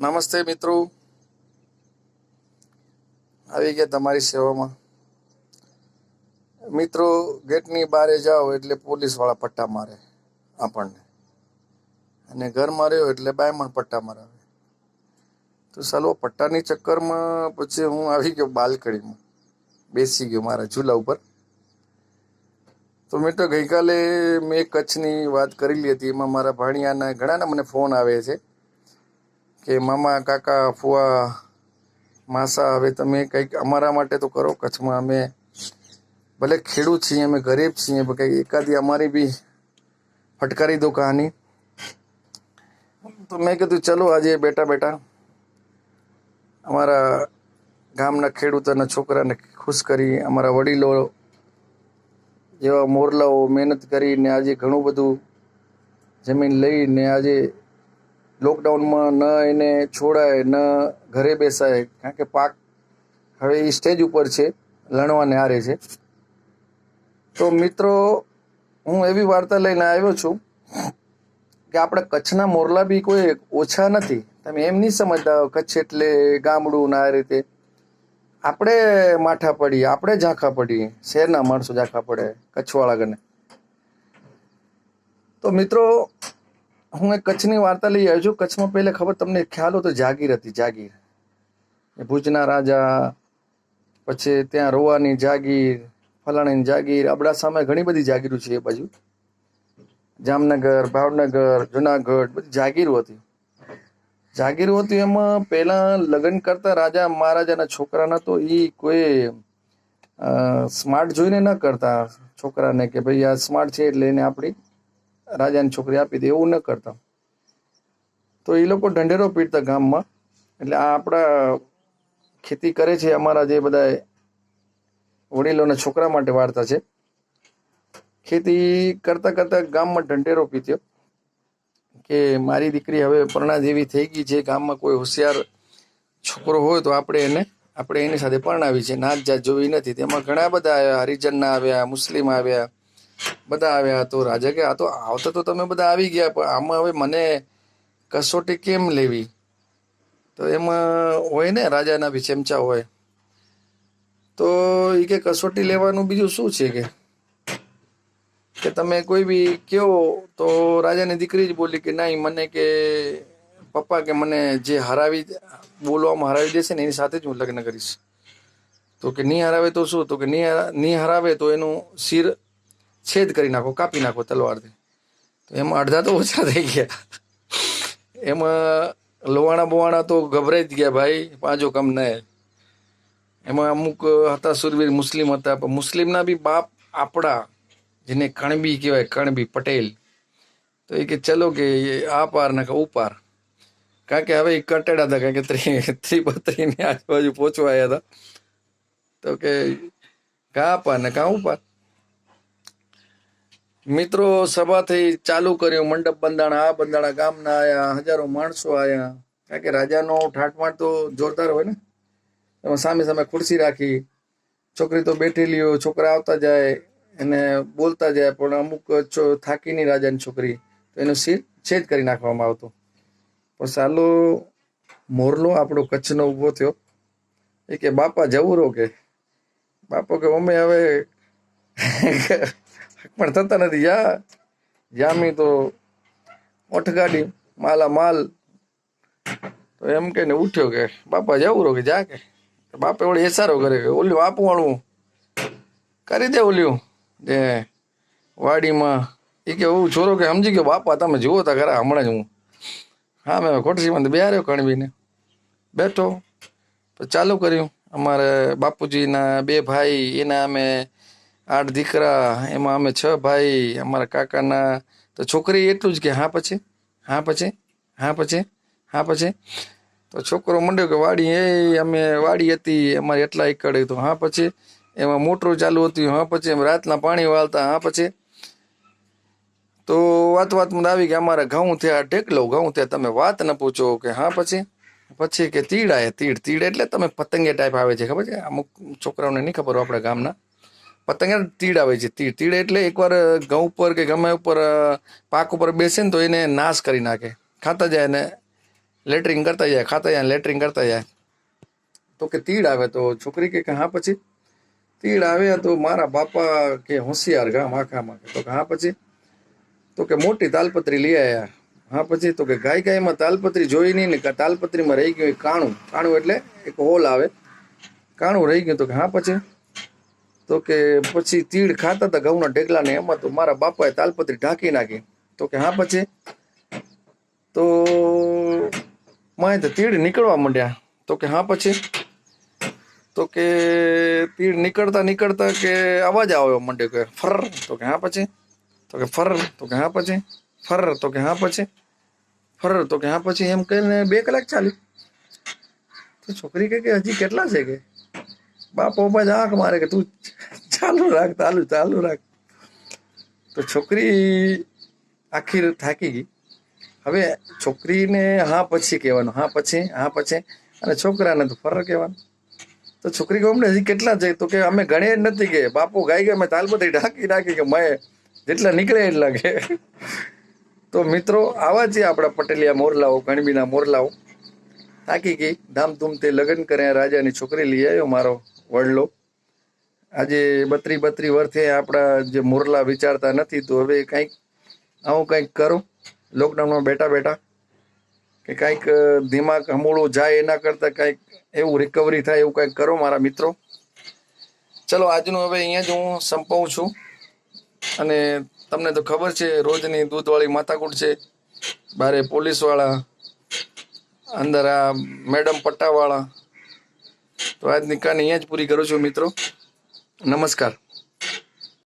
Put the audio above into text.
નમસ્તે મિત્રો, આવી ગયા તમારી સેવામાં. મિત્રો, ગેટની બહારે જાઓ એટલે પોલીસવાળા પટ્ટા મારે આપણને, અને ઘરમાં રહ્યો એટલે બાયમણ પટ્ટા મારાવે. તો સાલો પટ્ટાની ચક્કરમાં પછી હું આવી ગયો બાલ્કનીમાં, બેસી ગયો મારા ઝૂલા ઉપર. તો મિત્રો, ગઈકાલે મેં કચ્છની વાત કરેલી હતી. એમાં મારા ભાણિયાના ઘણાના મને ફોન આવે છે કે મામા, કાકા, ફુવા, માસા, હવે તમે કંઈક અમારા માટે તો કરો. કચ્છમાં અમે ભલે ખેડૂત છીએ, અમે ગરીબ છીએ, કંઈક એકાદી અમારી બી ફટકારી દો કહાની. તો મેં કીધું ચલો આજે બેટા બેટા અમારા ગામના ખેડૂતોના છોકરાને ખુશ કરી, અમારા વડીલો જેવા મોરલાઓ મહેનત કરીને આજે ઘણું બધું જમીન લઈને આજે લોકડાઉનમાં ન એને છોડાય, ન ઘરે બેસાય, કારણ કે પાક હવે એ સ્ટેજ ઉપર છે, લણવાને હારે છે. તો મિત્રો, હું એવી વાર્તા લઈને આવ્યો છું કે આપણે કચ્છના મોરલા બી કોઈ ઓછા નથી. તમે એમ નહીં સમજતા કચ્છ એટલે ગામડું ને આ રીતે. આપણે માઠા પડીએ, આપણે ઝાંખા પડીએ, શહેરના માણસો ઝાંખા પડે કચ્છવાળા ગને. તો મિત્રો, હું એક કચ્છની વાર્તા લઈ આવ્યો છું. કચ્છમાં પહેલે ખબર તમને ખ્યાલ હોય તો જાગીર હતી. જાગીર, ભુજના રાજા, પછી ત્યાં રોવાની જાગીર, ફલાણીની જાગીર, અબડાસામાં ઘણી બધી જાગીરો છે એ બાજુ, જામનગર, ભાવનગર, જુનાગઢ, બધી જાગીરો હતી. જાગીરો હતી એમાં પહેલા લગ્ન કરતા રાજા મહારાજાના છોકરાના તો એ કોઈ સ્માર્ટ જોઈને ન કરતા છોકરાને કે ભાઈ આ સ્માર્ટ છે એટલે એને આપણી રાજાની છોકરી આપી દે, એવું ન કરતા. તો એ લોકો ઢંઢેરો પીટતા ગામમાં. એટલે આ આપણા ખેતી કરે છે અમારા જે બધા વડીલોના છોકરા માટે વાર્તા છે. ખેતી કરતા કરતા ગામમાં ઢંઢેરો પીત્યો કે મારી દીકરી હવે પરણા જેવી થઈ ગઈ છે, ગામમાં કોઈ હોશિયાર છોકરો હોય તો આપણે એની સાથે પરણાવી છે, નાત જાત જોવી નથી. તેમાં ઘણા બધા આવ્યા, હરિજનના આવ્યા, મુસ્લિમ આવ્યા, બધા આવ્યા. તો રાજા કે આ તો આવતા તો તમે બધા આવી ગયા, પણ આમાં હવે મને કસોટી કેમ લેવી? તો એમાં હોય ને રાજાના બી ચમચા હોય. તો એ કે કસોટી લેવાનું બીજું શું છે કે તમે કોઈ બી કહો. તો રાજાની દીકરી જ બોલી કે નહીં, મને કે પપ્પા કે મને જે બોલવામાં હરાવી દેશે ને એની સાથે જ હું લગ્ન કરીશ. તો કે નહીં હરાવે તો શું? તો કે નહીં હરાવે તો એનું શિર છેદ કરી નાખો, કાપી નાખો તલવારથી. તો એમાં અડધા તો ઓછા થઈ ગયા. એમાં લોવાણા બોવાણા તો ગભરાઈ જ ગયા, ભાઈ પાંજો કમ નહીં. એમાં અમુક હતા સુરવીર મુસ્લિમ હતા, પણ મુસ્લિમના બી બાપ આપણા, જેને કણબી કહેવાય, કણબી પટેલ. તો એ કે ચલો કે આ પાર ને ઉપાર, કારણ કે હવે એ કટેડા હતા, કારણ કે 332 આજુબાજુ પહોંચવા આવ્યા હતા. તો કે કા પાર ને કા ઉપાર. મિત્રો, સભા થઈ, ચાલુ કર્યું, મંડપ બંધાણા, આ બંધાણા, ગામના આયા, હજારો માણસો આયા, કારણ કે રાજાનો ઠાઠમાટ તો જોરદાર હોય ને. એમાં સામે સામે ખુરશી રાખી, છોકરી તો બેઠેલી હોય, છોકરા આવતા જાય એને બોલતા જાય, પણ અમુક થાકી નહીં રાજાની છોકરી, તો એનું શિર છેદ કરી નાખવામાં આવતું. પણ સાલો મોરલો આપણો કચ્છનો ઊભો થયો. એ કે બાપા જવું રહો, કે બાપો કે અમે હવે પણ થતા નથી, જામી તો ઓઠ ગાડી માલા માલ. તો એમ કહીને ઉઠ્યો કે બાપા જવું રહો, કે જા. કે બાપે વળી એસારો કરે કે ઓલ્યું આપવાળું કરી દે, ઓલ્યું જે વાડીમાં. એ કે હું છોરો કે સમજી ગયો બાપા, તમે જુઓ તા ખરા, હમણાં જ હું હા મેં ખોટસીમાં બેહાર્યો કણવીને બેઠો. તો ચાલુ કર્યું. અમારે બાપુજીના 2 ભાઈ, એના અમે 8 દીકરા, એમાં અમે 6 ભાઈ, અમારા કાકાના. તો છોકરી એટલું જ કે હા પછી, હા પછી, હા પછી, હા પછી. તો છોકરો મંડ્યો કે વાડી અમે વાડી હતી અમારી એટલા એકડ. તો હા પછી. એમાં મોટરું ચાલુ હતું, હા પછી. એમ રાતના પાણી વાળતા, હા પછી. તો વાતમાં આવી કે અમારા ઘઉં થયા, ઢેકલો ઘઉં થયા, તમે વાત ન પૂછો, કે હા પછી. પછી કે તીડ આયા, તીડ એટલે તમે પતંગે ટાઈપ આવે છે, ખબર છે? અમુક છોકરાઓને નહીં ખબર હોય, આપણા ગામના પતંગ તીડ આવે છે. તીડ એટલે એકવાર ઘઉં ઉપર કે ગમે ઉપર પાક ઉપર બેસે ને તો એને નાશ કરી નાખે, ખાતા જાય ને લેટરિંગ કરતા જાય, ખાતા જાય, લેટરિંગ કરતા જાય. તો કે તીડ આવે. તો છોકરી કે હા પછી તીડ આવે તો મારા બાપા કે હોશિયાર ગામ આખામાં. તો કે હા પછી તો કે મોટી તાલપત્રી લઈ આવ્યા. હા પછી તો કે ગાયમાં તાલપત્રી જોઈ નહીં ને તાલપત્રીમાં રહી ગયું કાણું. કાણું એટલે એક હોલ આવે, કાણું રહી ગયું. તો કે હા પછી તો કે પછી તીડ ખાતા હતા ઘઉંના ઢેગલા ને, એમાં તો મારા બાપાએ તાલપત્રી ઢાંકી નાખી. તો કે હા પછી તો માય તો તીડ નીકળવા માંડ્યા. તો કે હા પછી તો કે તીડ નીકળતા નીકળતા કે અવાજ આવ્યો માંડ્યો કે ફર. તો કે હા પછી તો કે ફર. તો કે હા પછી ફર. તો કે હા પછી ફર. તો કે હા પછી એમ કહીને 2 કલાક ચાલ્યું. તો છોકરી કે હજી કેટલા છે કે બાપો જ આંખ મારે કે તું ચાલુ રાખ, ચાલુ રાખ. તો છોકરી આખી થાકી ગઈ. હવે છોકરીને હા પછી કહેવાનું, હા પછી, હા પછી, અને છોકરાને તો ફર કહેવાનું. તો છોકરી કહું હજી કેટલા છે? તો કે અમે ગણે નથી કે બાપુ ગાઈ ગયા, મેં તાલપત્રી ઢાંકી નાખી કે મેં જેટલા નીકળે એટલા કે. તો મિત્રો આવા છે આપણા પટેલિયા મોરલાઓ, ગણબીના મોરલાઓ. થાકી ગઈ, ધામધૂમથી લગ્ન કર્યા, રાજાની છોકરી લઈ આવ્યો મારો વડલો. આજે 32 વર્ષે આપણા જે મોરલા વિચારતા નથી. તો હવે કંઈક આવું કંઈક કરું લોકડાઉનમાં બેઠા કે કંઈક દિમાગ હમોળું જાય એના કરતાં કંઈક એવું રિકવરી થાય એવું કંઈક કરો મારા મિત્રો. ચલો આજનું હવે અહીંયા જ હું સંપવું છું. અને તમને તો ખબર છે રોજની દૂધવાળી માથાકૂટ છે, બારે પોલીસવાળા, અંદર આ મેડમ પટ્ટાવાળા. તો આજની કહાની અહીંયા જ પૂરી કરું છું મિત્રો. નમસ્કાર.